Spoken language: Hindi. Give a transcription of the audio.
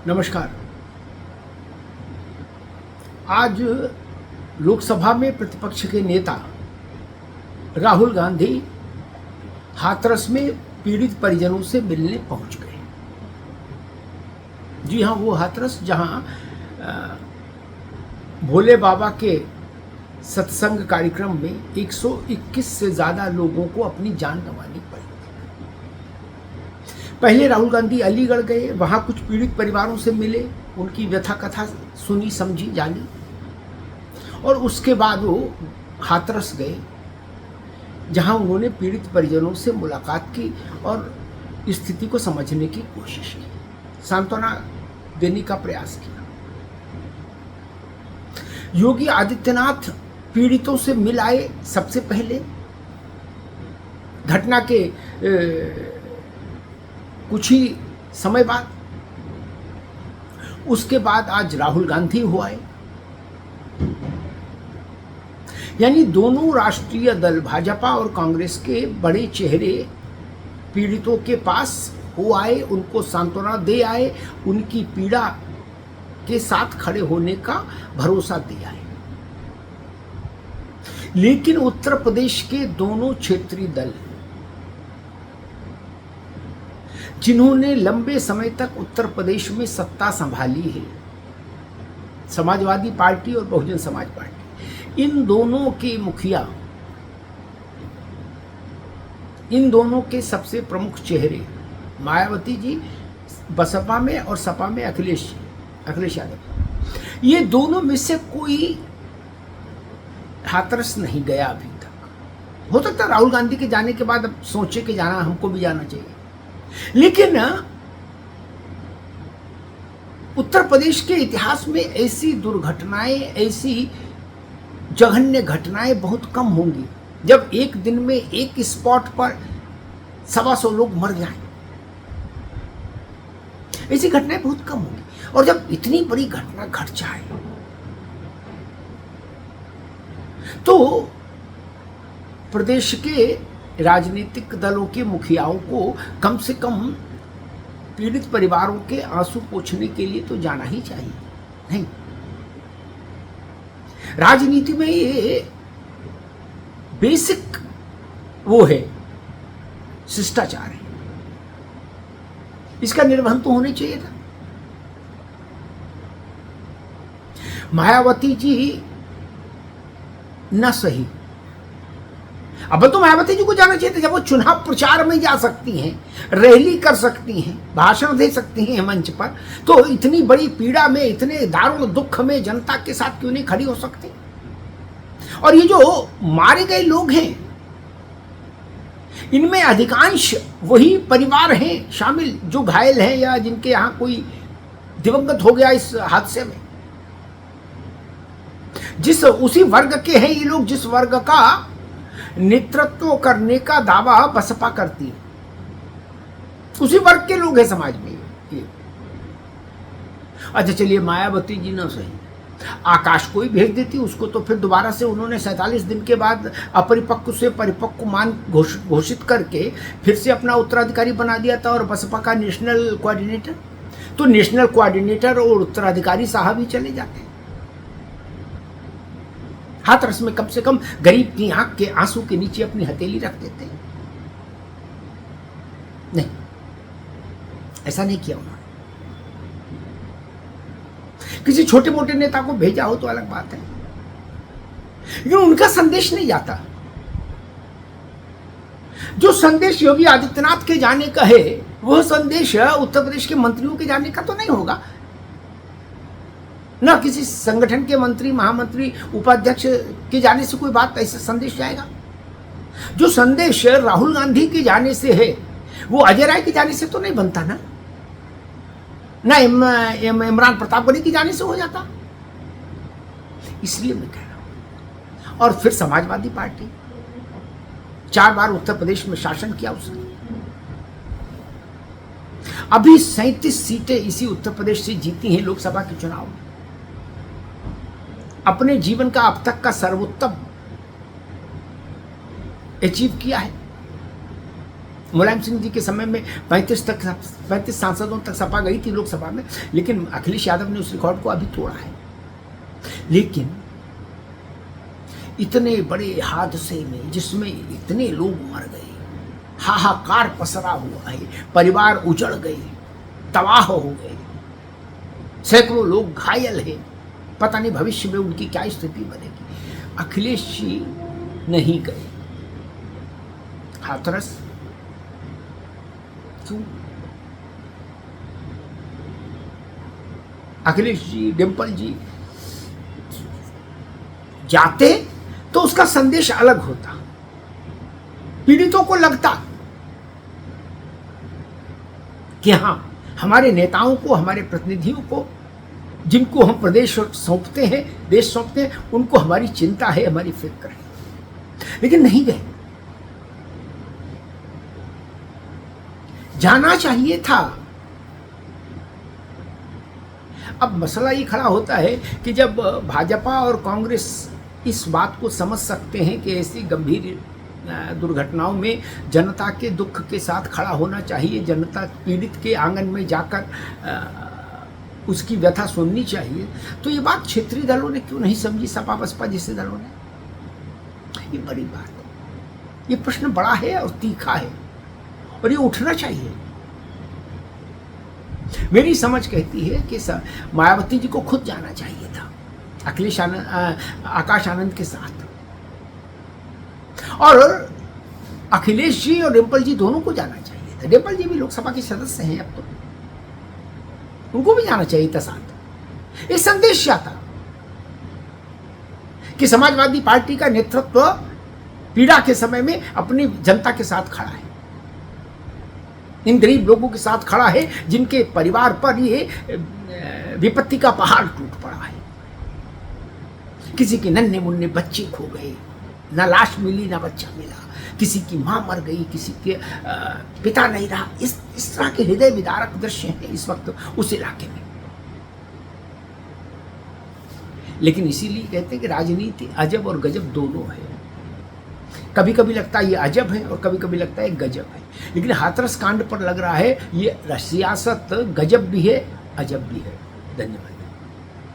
नमस्कार। आज लोकसभा में प्रतिपक्ष के नेता राहुल गांधी हाथरस में पीड़ित परिजनों से मिलने पहुंच गए। जी हां, वो हाथरस जहां भोले बाबा के सत्संग कार्यक्रम में 121 से ज़्यादा लोगों को अपनी जान गंवानी पड़ी। पहले राहुल गांधी अलीगढ़ गए, वहाँ कुछ पीड़ित परिवारों से मिले, उनकी व्यथा कथा सुनी, समझी, जानी, और उसके बाद वो हाथरस गए जहाँ उन्होंने पीड़ित परिजनों से मुलाकात की और स्थिति को समझने की कोशिश की, सांत्वना देने का प्रयास किया। योगी आदित्यनाथ पीड़ितों से मिल आए सबसे पहले। घटना के कुछ ही समय बाद, उसके बाद आज राहुल गांधी हो आए। यानी दोनों राष्ट्रीय दल भाजपा और कांग्रेस के बड़े चेहरे पीड़ितों के पास हो आए, उनको सांत्वना दे आए, उनकी पीड़ा के साथ खड़े होने का भरोसा दिया है। लेकिन उत्तर प्रदेश के दोनों क्षेत्रीय दल, जिन्होंने लंबे समय तक उत्तर प्रदेश में सत्ता संभाली है, समाजवादी पार्टी और बहुजन समाज पार्टी, इन दोनों के मुखिया, इन दोनों के सबसे प्रमुख चेहरे मायावती जी बसपा में और सपा में अखिलेश यादव, ये दोनों में से कोई हाथरस नहीं गया अभी तक। हो सकता राहुल गांधी के जाने के बाद अब सोचे कि जाना, हमको भी जाना चाहिए। लेकिन उत्तर प्रदेश के इतिहास में ऐसी दुर्घटनाएं, ऐसी जघन्य घटनाएं बहुत कम होंगी जब एक दिन में एक स्पॉट पर 125 लोग मर जाएं। ऐसी घटनाएं बहुत कम होंगी, और जब इतनी बड़ी घटना घट जाए तो प्रदेश के राजनीतिक दलों के मुखियाओं को कम से कम पीड़ित परिवारों के आंसू पोंछने के लिए तो जाना ही चाहिए। नहीं, राजनीति में ये बेसिक वो है, शिष्टाचार है, इसका निर्वहन तो होना चाहिए था। मायावती जी न सही, अब तो मायावती जी को जाना चाहिए था। जब वो चुनाव प्रचार में जा सकती हैं, रैली कर सकती हैं, भाषण दे सकती हैं मंच पर, तो इतनी बड़ी पीड़ा में, इतने दारुण दुख में जनता के साथ क्यों नहीं खड़ी हो सकती? और ये जो मारे गए लोग हैं, इनमें अधिकांश वही परिवार हैं शामिल जो घायल हैं या जिनके यहाँ कोई दिवंगत हो गया इस हादसे में। उसी वर्ग के हैं ये लोग जिस वर्ग का नेतृत्व करने का दावा बसपा करती है। उसी वर्ग के लोग हैं समाज में ये। अच्छा चलिए, मायावती जी ना सही, आकाश को ही भेज देती, उसको तो फिर दोबारा से उन्होंने 47 दिन के बाद अपरिपक्व से परिपक्व मान घोषित करके फिर से अपना उत्तराधिकारी बना दिया था, और बसपा का नेशनल कोऑर्डिनेटर। तो नेशनल कोऑर्डिनेटर और उत्तराधिकारी साहब ही चले जाते हैं। हाथरस में कम से कम गरीब की आंख के आंसू के नीचे अपनी हथेली रख देते हैं। नहीं, ऐसा नहीं किया उन्होंने। किसी छोटे मोटे नेता को भेजा हो तो अलग बात है, लेकिन उनका संदेश नहीं जाता। जो संदेश योगी आदित्यनाथ के जाने का है, वह संदेश उत्तर प्रदेश के मंत्रियों के जाने का तो नहीं होगा ना। किसी संगठन के मंत्री, महामंत्री, उपाध्यक्ष के जाने से कोई बात, ऐसा संदेश जाएगा? जो संदेश राहुल गांधी के जाने से है, वो अजय राय के जाने से तो नहीं बनता ना इमरान प्रतापगढ़ी की जाने से हो जाता। इसलिए मैं कह रहा हूं। और फिर समाजवादी पार्टी 4 बार उत्तर प्रदेश में शासन किया उसने। अभी 37 सीटें इसी उत्तर प्रदेश से जीती हैं लोकसभा के चुनाव में। अपने जीवन का अब तक का सर्वोत्तम अचीव किया है। मुलायम सिंह जी के समय में 35 सांसदों तक सपा गई थी लोकसभा में, लेकिन अखिलेश यादव ने उस रिकॉर्ड को अभी तोड़ा है। लेकिन इतने बड़े हादसे में जिसमें इतने लोग मर गए, हाहाकार पसरा हुआ है, परिवार उजड़ गए, तबाह हो गए, सैकड़ों लोग घायल हैं, पता नहीं भविष्य में उनकी क्या स्थिति बनेगी। अखिलेश जी नहीं गए। हाथरस क्यों? अखिलेश जी, डिम्पल जी जाते तो उसका संदेश अलग होता, पीड़ितों को लगता कि हां, हमारे नेताओं को, हमारे प्रतिनिधियों को, जिनको हम प्रदेश सौंपते हैं, देश सौंपते हैं, उनको हमारी चिंता है, हमारी फिक्र है। लेकिन नहीं गए। जाना चाहिए था। अब मसला ये खड़ा होता है कि जब भाजपा और कांग्रेस इस बात को समझ सकते हैं कि ऐसी गंभीर दुर्घटनाओं में जनता के दुख के साथ खड़ा होना चाहिए, जनता पीड़ित के आंगन में जाकर उसकी व्यथा सुननी चाहिए, तो ये बात क्षेत्रीय दलों ने क्यों नहीं समझी, सपा बसपा जैसे दलों ने? ये बड़ी बात है। ये प्रश्न बड़ा है और तीखा है और ये उठना चाहिए। मेरी समझ कहती है कि मायावती जी को खुद जाना चाहिए था आकाश आनंद के साथ, और अखिलेश जी और डिम्पल जी दोनों को जाना चाहिए था। डिम्पल जी भी लोकसभा के सदस्य हैं, अब तो उनको भी जाना चाहिए था साथ। एक संदेश जाता कि समाजवादी पार्टी का नेतृत्व पीड़ा के समय में अपनी जनता के साथ खड़ा है, इन गरीब लोगों के साथ खड़ा है जिनके परिवार पर ये विपत्ति का पहाड़ टूट पड़ा है। किसी के नन्हे मुन्ने बच्चे खो गए, ना लाश मिली ना बच्चा मिला, किसी की मां मर गई, किसी के पिता नहीं रहा। इस तरह के हृदय विदारक दृश्य हैं इस वक्त उस इलाके में। लेकिन इसीलिए कहते हैं कि राजनीति अजब और गजब दोनों है। कभी कभी लगता है ये अजब है और कभी कभी लगता है गजब है, लेकिन हाथरस कांड पर लग रहा है ये सियासत गजब भी है, अजब भी है। धन्यवाद।